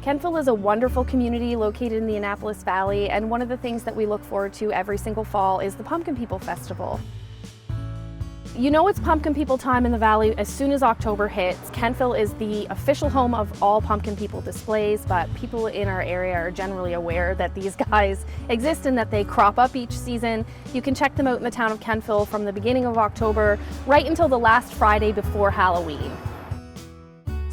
Kentville is a wonderful community located in the Annapolis Valley, and one of the things that we look forward to every single fall is the Pumpkin People Festival. You know it's Pumpkin People time in the Valley as soon as October hits. Kentville is the official home of all Pumpkin People displays, but people in our area are generally aware that these guys exist and that they crop up each season. You can check them out in the town of Kentville from the beginning of October right until the last Friday before Halloween.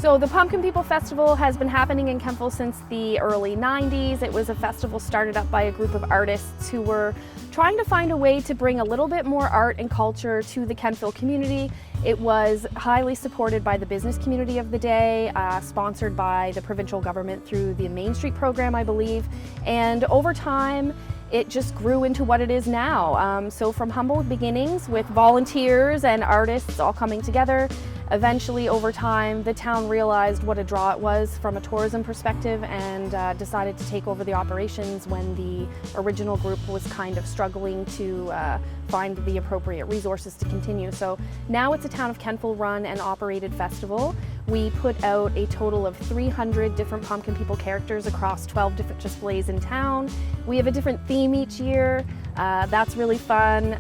So the Pumpkin People Festival has been happening in Kentville since the early 90s. It was a festival started up by a group of artists who were trying to find a way to bring a little bit more art and culture to the Kentville community. It was highly supported by the business community of the day, sponsored by the provincial government through the Main Street program, I believe. And over time, it just grew into what it is now. So from humble beginnings with volunteers and artists all coming together, eventually over time the town realized what a draw it was from a tourism perspective and decided to take over the operations when the original group was kind of struggling to find the appropriate resources to continue. So now it's a town of Kentville run and operated festival. We put out a total of 300 different Pumpkin People characters across 12 different displays in town. We have a different theme each year. That's really fun.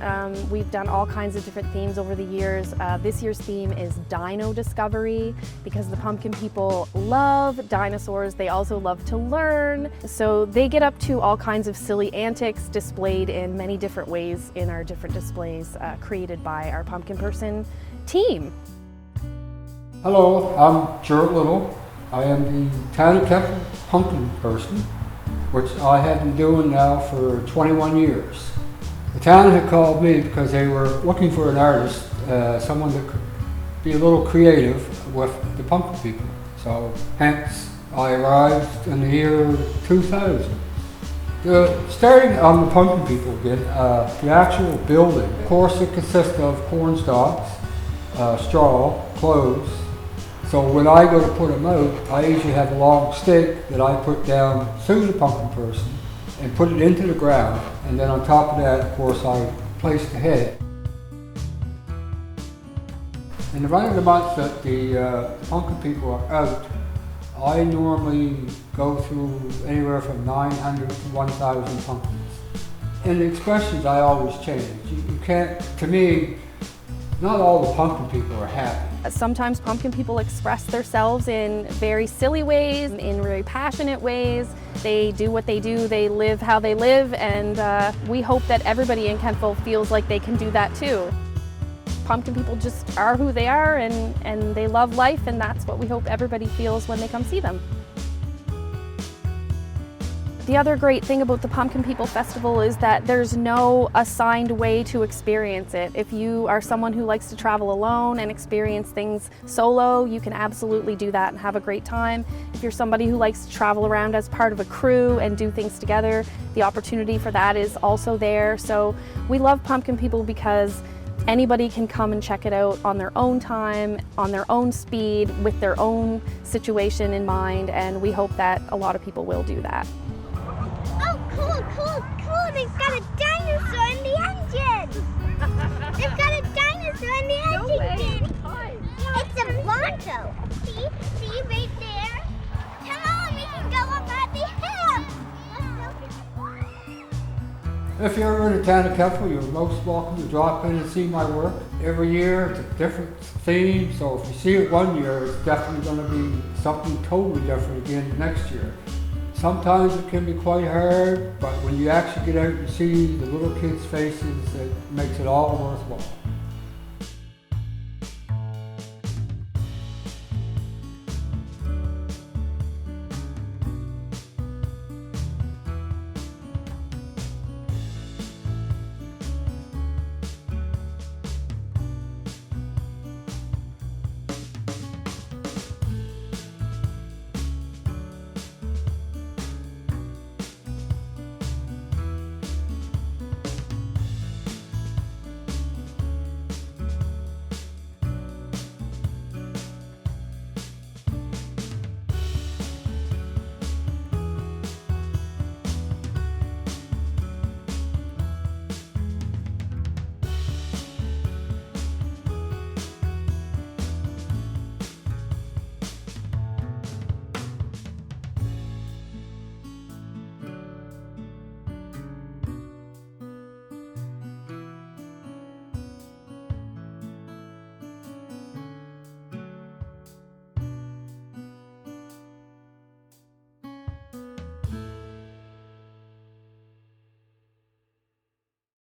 We've done all kinds of different themes over the years. This year's theme is Dino Discovery because the Pumpkin People love dinosaurs. They also love to learn. So they get up to all kinds of silly antics displayed in many different ways in our different displays created by our pumpkin person team. Hello, I'm Gerald Little. I am the Town of Kentville Pumpkin person, which I have been doing now for 21 years. The town had called me because they were looking for an artist, someone that could be a little creative with the Pumpkin People. So hence I arrived in the year 2000. Starting on the Pumpkin People again, the actual building, of course it consists of corn stalks, straw, clothes. So when I go to put them out, I usually have a long stick that I put down through the pumpkin person and put it into the ground. And then on top of that, of course, I place the head. In the run of the month that the pumpkin people are out, I normally go through anywhere from 900 to 1,000 pumpkins. And the expressions I always change. You can't, to me, not all the pumpkin people are happy. Sometimes pumpkin people express themselves in very silly ways, in very passionate ways. They do what they do, they live how they live, and we hope that everybody in Kentville feels like they can do that too. Pumpkin people just are who they are and they love life, and that's what we hope everybody feels when they come see them. The other great thing about the Pumpkin People Festival is that there's no assigned way to experience it. If you are someone who likes to travel alone and experience things solo, you can absolutely do that and have a great time. If you're somebody who likes to travel around as part of a crew and do things together, the opportunity for that is also there. So we love Pumpkin People because anybody can come and check it out on their own time, on their own speed, with their own situation in mind, and we hope that a lot of people will do that. Cool, they've got a dinosaur in the engine! They've got a dinosaur in the engine! No way. It's a Bronco! See right there? Come on, we can go up at the hill! If you're in the town of Kentville, you're most welcome to drop in and see my work. Every year it's a different theme, so if you see it one year, it's definitely going to be something totally different again next year. Sometimes it can be quite hard, but when you actually get out and see the little kids' faces, it makes it all worthwhile.